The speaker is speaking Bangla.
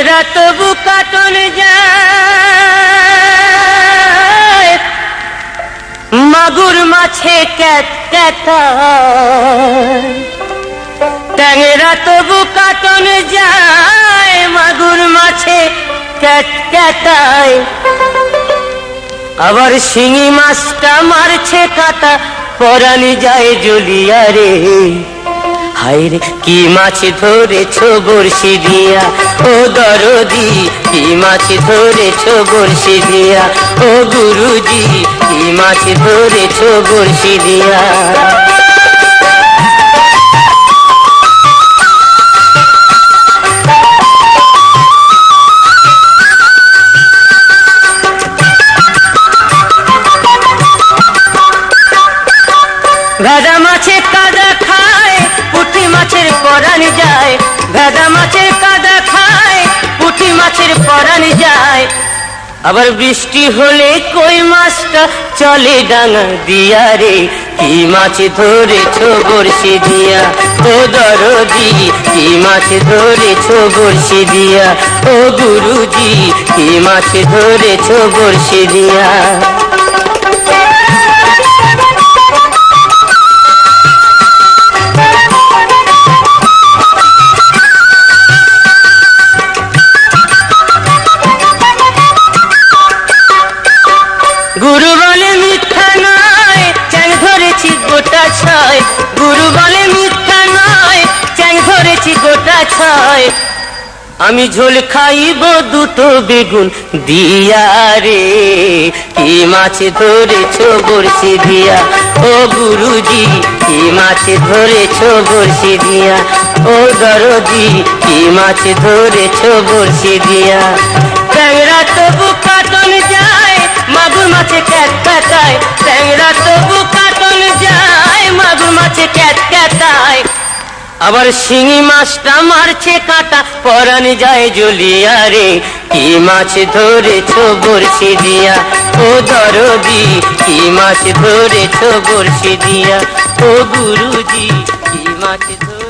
ট্যাংরা তবু কাটন যায়, মাগুর মাছে ক্যাট ক্যাটায়। ট্যাংরা তবু কাটন যায়, মাগুর মাছে ক্যাট ক্যাটায়। আবার শিঙি মাছটা মারছে কাটা, পরান যায় জ্বলিয়া রে। হায়রে কি মাছ ধরেছো বড়শি দিয়া, ও দরদি কি মাছ ধরেছো বড়শি দিয়া, ও গুরুজি কি মাছ ধরেছো বড়শি দিয়া। ভেদা মাছে কাদা খায়, পুঁটি মাছের পরান যায়। ভেদা মাছের কাদা খায়, পুঁটি মাছের পরান যায়। আবার বৃষ্টি হলে কই মাছটা চলে ডাঙা দিয়া রে। কি মাছ ধরেছো বড়শি দিয়া, ও দরদি কি মাছ ধরেছো বড়শি দিয়া, ও গুরুজি কি মাছ ধরেছো বড়শি দিয়া। গুরু বলে মিথ্যা নয়, চ্যাং ধরেছি গোটা ছয়। গুরু বলে মিথ্যা নয়, চ্যাং ধরেছি গোটা ছয়। আমি ঝোল খাইব দুটো বেগুন দিয়া রে। কি মাছ ধরেছো বড়শি দিয়া, ও গুরুজি কি মাছ ধরেছো বড়শি দিয়া, ও দরদি কি মাছ ধরেছো বড়শি দিয়া। ট্যাংরা তবু কাটন যায়, মাগুর মাছে ক্যাট ক্যাটায়। ট্যাংরা তবু কাটন যায়, মাগুর মাছে ক্যাট ক্যাটায়। আবার শিঙি মাছটা মারছে কাটা, পরান যায় জ্বলিয়া রে। কি মাছ ধরেছো বড়শি দিয়া, ও দরদি কি মাছ ধরেছো বড়শি দিয়া, ও গুরুজি কি মাছ ধরে